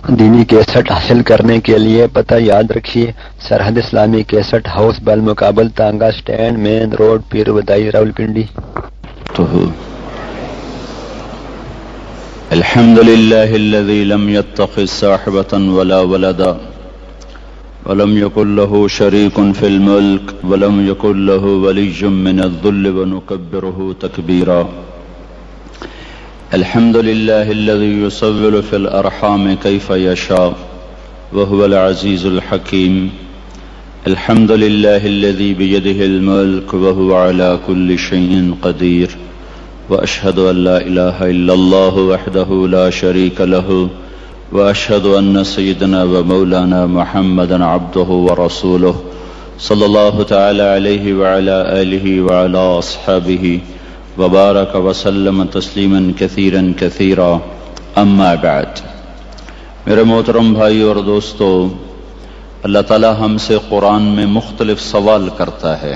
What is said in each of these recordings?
دینی کیسٹ حاصل کرنے کے لیے پتہ یاد رکھیے، سرحد اسلامی کیسٹ ہاؤس بالمقابل تانگا سٹینڈ، مین روڈ، پیر ودائی، راولپنڈی۔ الحمد لله الذي لم يتخذ صاحبة ولا ولدا ولم يكن له شريك في الملك ولم يكن له ولي من الذل ونكبره تكبيرا. الحمد لله الذي يصور في الأرحام كيف يشاء وهو العزيز الحكيم. الحمد لله الذي بيده الملك وهو على كل شيء قدير. وأشهد أن لا إله إلا الله وحده لا شريك له وأشهد أن سيدنا ومولانا محمدا عبده ورسوله صلى الله تعالى عليه وعلى آله وعلى أصحابه وبارك وسلم تسلیما كثيرا كثيرا. اما بعد، میرے محترم بھائی اور دوستو، اللہ تعالی ہم سے قرآن میں مختلف سوال کرتا ہے.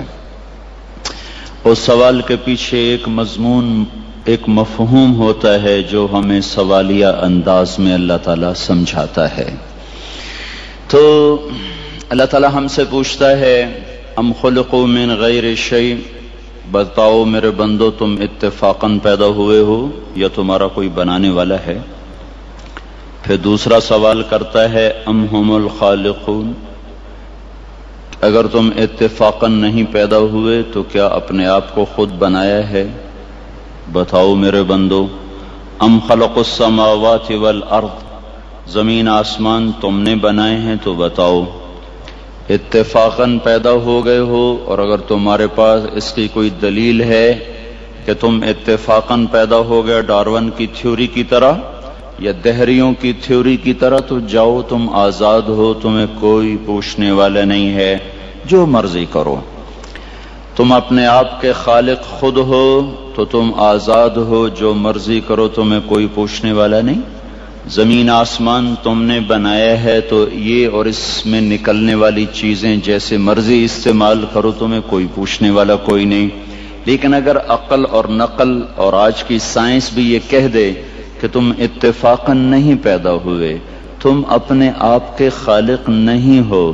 اس سوال کے پیچھے ایک مضمون، ایک مفہوم ہوتا ہے جو ہمیں سوالیہ انداز میں اللہ تعالیٰ سمجھاتا ہے. تو اللہ تعالیٰ ہم سے پوچھتا ہے، ام خلقوا من غیر شیء، بتاؤ میرے بندو تم اتفاقاً پیدا ہوئے ہو یا تمہارا کوئی بنانے والا ہے؟ پھر دوسرا سوال کرتا ہے، ام هم الخالقون، اگر تم اتفاقاً نہیں پیدا ہوئے تو کیا اپنے آپ کو خود بنایا ہے؟ بتاؤ میرے بندو. ام خلق السماوات والارض، زمین آسمان تم نے بنائے ہیں تو بتاؤ اتفاقاً پیدا ہو گئے ہو، اور اگر تمہارے پاس اس کی کوئی دلیل ہے کہ تم اتفاقاً پیدا ہو گئے ڈارون کی تھیوری کی طرح یا دہریوں کی تھیوری کی طرح، تو جاؤ تم آزاد ہو، تمہیں کوئی پوچھنے والا نہیں ہے، جو مرضی کرو. تم اپنے آپ کے خالق خود ہو تو تم آزاد ہو، جو مرضی کرو، تمہیں کوئی پوچھنے والا نہیں. زمین آسمان تم نے بنایا ہے تو یہ اور اس میں نکلنے والی چیزیں جیسے مرضی استعمال کرو، تمہیں کوئی پوچھنے والا کوئی نہیں. لیکن اگر عقل اور نقل اور آج کی سائنس بھی یہ کہہ دے کہ تم اتفاقاً نہیں پیدا ہوئے، تم اپنے آپ کے خالق نہیں ہو،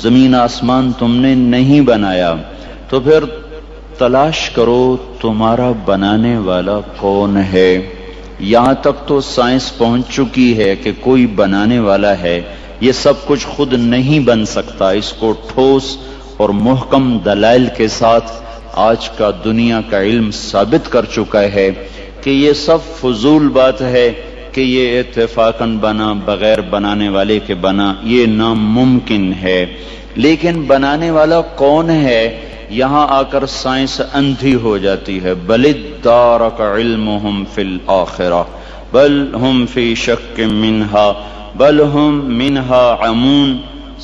زمین آسمان تم نے نہیں بنایا، تو پھر تلاش کرو تمہارا بنانے والا کون ہے. یہاں تک تو سائنس پہنچ چکی ہے کہ کوئی بنانے والا ہے. یہ سب کچھ خود نہیں بن سکتا. اس کو ٹھوس اور محکم دلائل کے ساتھ آج کا دنیا کا علم ثابت کر چکا ہے کہ یہ سب فضول بات ہے کہ یہ اتفاقاً بنا، بغیر بنانے والے کے بنا، یہ ناممکن ہے. لیکن بنانے والا کون ہے، یہاں آ کر سائنس اندھی ہو جاتی ہے. بل ادارک علمہم فی الآخرہ بل ہم فی شک منہا بل ہم منہا عمون.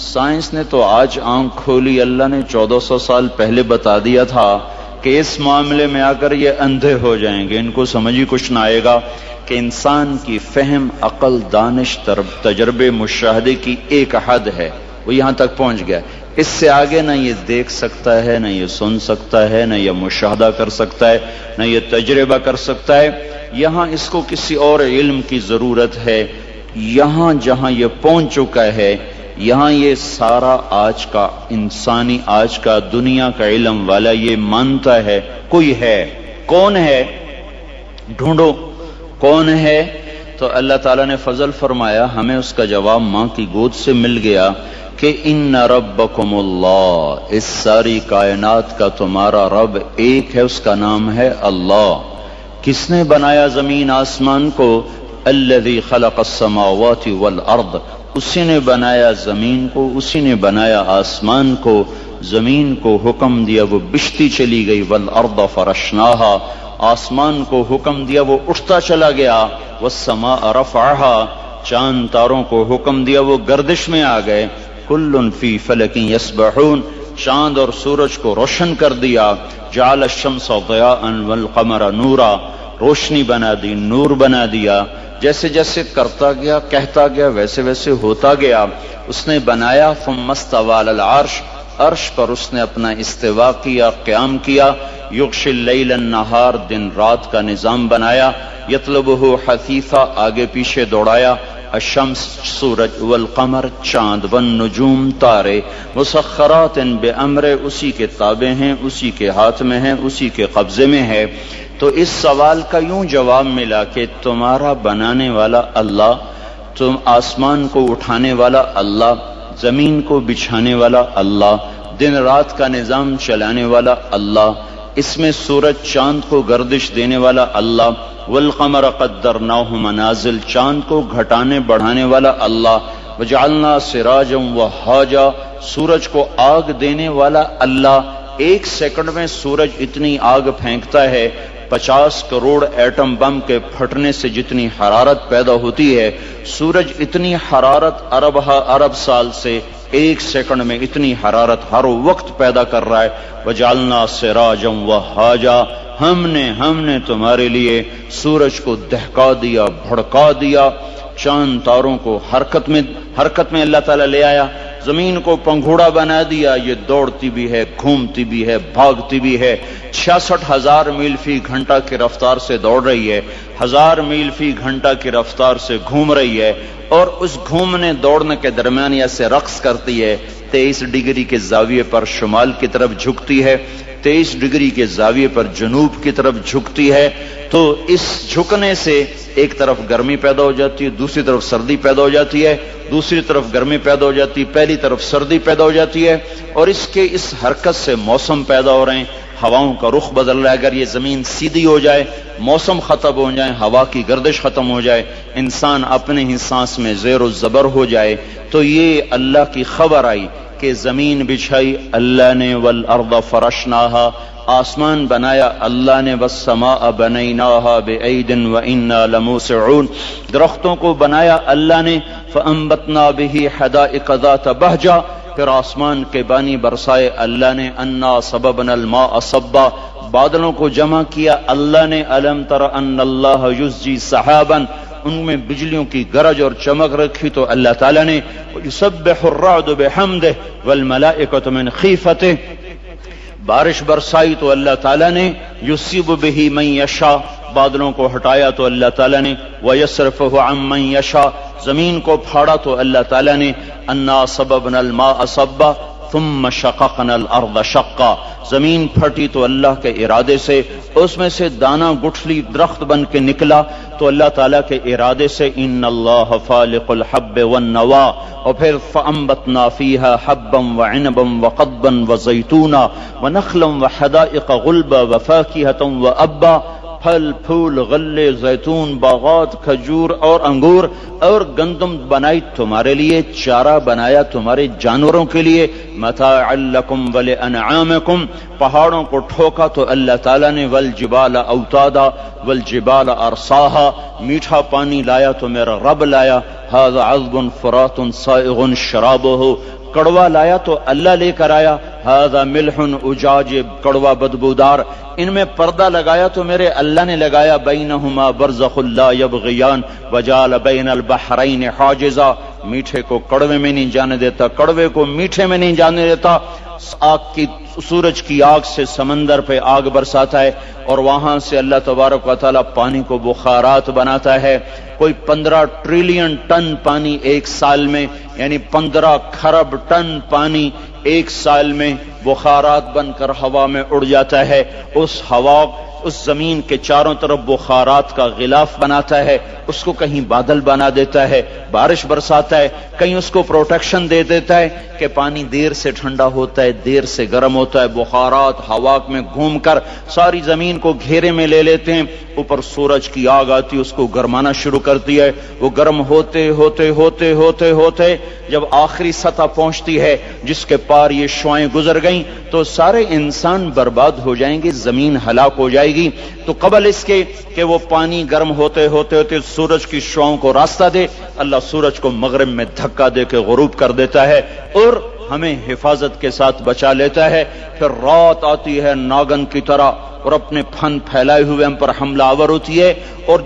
سائنس نے تو آج آنکھ کھولی. اللہ نے 1400 سال پہلے بتا دیا تھا کہ اس معاملے میں آ کر یہ اندھے ہو جائیں گے، ان کو سمجھ ہی کچھ نہ آئے گا کہ انسان کی فہم، عقل، دانش، تجربے، مشاہدے کی ایک حد ہے، وہ یہاں تک پہنچ گیا. اس سے آگے نہ یہ دیکھ سکتا ہے، نہ یہ سن سکتا ہے، نہ یہ مشاہدہ کر سکتا ہے، نہ یہ تجربہ کر سکتا ہے. یہاں اس کو کسی اور علم کی ضرورت ہے. یہاں جہاں یہ پہنچ چکا ہے، یہاں یہ سارا آج کا انسانی، آج کا دنیا کا علم والا یہ مانتا ہے کوئی ہے. کون ہے؟ ڈھونڈو کون ہے. تو اللہ تعالیٰ نے فضل فرمایا، ہمیں اس کا جواب ماں کی گود سے مل گیا کہ ان ربکم اللہ، اس ساری کائنات کا تمہارا رب ایک ہے، اس کا نام ہے اللہ. کس نے بنایا زمین آسمان کو؟ الذی خلق السماوات والارض، اسی نے بنایا زمین کو، اسی نے بنایا آسمان کو. زمین کو حکم دیا وہ بچھتی چلی گئی، والارض فرشناہا، آسمان کو حکم دیا وہ اٹھتا چلا گیا. والسماء رفعہا، چاند تاروں کو حکم دیا وہ گردش میں آ گئے. کل فی فلک یسبحون، چاند اور سورج کو روشن کر دیا. جعل الشمس ضیاء والقمر نورا، روشنی بنا دی، نور بنا دیا. جیسے جیسے کرتا گیا، کہتا گیا، ویسے ویسے ہوتا گیا. اس نے بنایا. ثم استوى على العرش، عرش پر اس نے اپنا استوا کیا، قیام کیا. یغشی اللیل النہار، دن رات کا نظام بنایا. یطلبہ حثیثا، آگے پیچھے دوڑایا. الشمس سورج، والقمر چاند، والنجوم تارے، مسخرات بامر اسی کے تابع ہیں، اسی کے ہاتھ میں ہیں، اسی کے قبضے میں ہے۔ تو اس سوال کا یوں جواب ملا کہ تمہارا بنانے والا اللہ، تم آسمان کو اٹھانے والا اللہ، زمین کو بچھانے والا اللہ، دن رات کا نظام چلانے والا اللہ، اس میں سورج چاند کو گردش دینے والا اللہ، والقمر قدرناہ منازل، چاند کو گھٹانے بڑھانے والا اللہ، وجعلنا سراجا وہاجا، سورج کو آگ دینے والا اللہ۔ ایک سیکنڈ میں سورج اتنی آگ پھینکتا ہے، 50 کروڑ ایٹم بم کے پھٹنے سے جتنی حرارت پیدا ہوتی ہے، سورج اتنی حرارت ارب سال سے ایک سیکنڈ میں اتنی حرارت ہر وقت پیدا کر رہا ہے۔ وجعلنا سراجا وہاجا، ہم نے تمہارے لیے سورج کو دہکا دیا، بھڑکا دیا، چاند تاروں کو حرکت میں اللہ تعالیٰ لے آیا، زمین کو پنگھوڑا بنا دیا، یہ دوڑتی بھی ہے، گھومتی بھی ہے، بھاگتی بھی ہے، 66,000 میل فی گھنٹہ کی رفتار سے دوڑ رہی ہے، 1000 میل فی گھنٹہ کی رفتار سے گھوم رہی ہے، اور اس گھومنے دوڑنے کے درمیان ایسے رقص کرتی ہے، 23 ڈگری کے زاویے پر شمال کی طرف جھکتی ہے، 23 ڈگری کے زاویے پر جنوب کی طرف جھکتی ہے۔ تو اس جھکنے سے ایک طرف گرمی پیدا ہو جاتی ہے، دوسری طرف سردی پیدا ہو جاتی ہے، دوسری طرف گرمی پیدا ہو جاتی ہے، پہلی طرف سردی پیدا ہو جاتی ہے، اور اس حرکت سے موسم پیدا ہو رہے ہیں، ہواؤں کا رخ بدل رہا ہے۔ اگر یہ زمین سیدھی ہو جائے، موسم ختم ہو جائے، ہوا کی گردش ختم ہو جائے، انسان اپنے ہی سانس میں زیر و زبر ہو جائے، تو یہ اللہ کی خبر آئی کہ زمین بچھائی اللہ نے، والارض فرشناہا، آسمان بنایا اللہ نے، والسماء بنیناہا بعید وانا لموسعون، درختوں کو بنایا اللہ نے، فانبتنا بہ حدائق ذات بہجہ، پھر آسمان کے بانی برسائے اللہ نے، انا صببنا الماء صبا، بادلوں کو جمع کیا اللہ نے، الم تر ان اللہ یزجی سحابا، ان میں بجلیوں کی گرج اور چمک رکھی تو اللہ تعالیٰ نے، یسبح الرعد بحمدہ والملائکۃ من خیفتہ، بارش برسائی تو اللہ تعالیٰ نے، یصیب بہ من یشاء، بادلوں کو ہٹایا تو اللہ تعالیٰ نے، ویصرفہ عن من یشاء، زمین کو پھاڑا تو اللہ تعالیٰ نے، انا صببنا الماء صبا ثم شققنا الارض شقا، زمین پھٹی تو اللہ کے ارادے سے، اس میں سے دانہ گٹھلی درخت بن کے نکلا تو اللہ تعالیٰ کے ارادے سے، ان اللہ فالق الحب والنوا، اور پھر فانبتنا فیہا حبا وعنبا وقضبا وزیتونا ونخلا وحدائق غلبا وفاکہۃ وابا، پھل پھول غلے زیتون باغات کھجور اور انگور اور گندم بنائی تمہارے لیے، چارہ بنایا تمہارے جانوروں کے لیے، متاعا لکم ولانعامکم، پہاڑوں کو ٹھوکا تو اللہ تعالیٰ نے، والجبال اوتادا والجبال ارساہا، میٹھا پانی لایا تو میرا رب لایا، ھذا عذب فرات سائغ شرابہ، کڑوا لایا تو اللہ لے کر آیا، ھذا ملح اجاج، کڑوا بدبودار، ان میں پردہ لگایا تو میرے اللہ نے لگایا، بینہما برزخ لا یبغیان وجعل بین البحرین حاجزا، میٹھے کو کڑوے میں نہیں جانے دیتا، کڑوے کو میٹھے میں نہیں جانے دیتا، سورج کی آگ سے سمندر پہ آگ برساتا ہے، اور وہاں سے اللہ تبارک و تعالیٰ پانی کو بخارات بناتا ہے، کوئی 15 ٹریلین ٹن پانی ایک سال میں، یعنی 15 کھرب ٹن پانی ایک سال میں بخارات بن کر ہوا میں اڑ جاتا ہے، اس ہوا اس زمین کے چاروں طرف بخارات کا غلاف بناتا ہے، اس کو کہیں بادل بنا دیتا ہے، بارش برساتا ہے، کہیں اس کو پروٹیکشن دے دیتا ہے کہ پانی دیر سے ٹھنڈا ہوتا ہے، دیر سے گرم ہوتا ہے، بخارات ہوا میں گھوم کر ساری زمین کو گھیرے میں لے لیتے ہیں، اوپر سورج کی آگ آتی ہے، اس کو گرمانا شروع کرتی ہے، وہ گرم ہوتے ہوتے ہوتے ہوتے ہوتے جب آخری سطح پہنچتی ہے جس کے پار یہ شعاعیں گزر گئیں تو سارے انسان برباد ہو جائیں گے، زمین ہلاک ہو جائے گی۔ تو قبل اس کے کہ وہ پانی گرم ہوتے ہوتے ہوتے سورج کی شعاعوں کو راستہ دے، اللہ سورج کو مغرب میں دھکا دے کے غروب کر دیتا ہے اور ہمیں حفاظت کے ساتھ بچا لیتا ہے۔ پھر رات آتی ہے ناگن کی طرح اور اپنے پھن پھیلائے ہوئے ہم پر حملہ آور ہوتی ہے، اور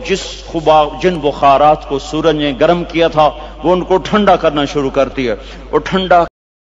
جن بخارات کو سورج نے گرم کیا تھا وہ ان کو ٹھنڈا کرنا شروع کرتی ہے، اور ٹھنڈا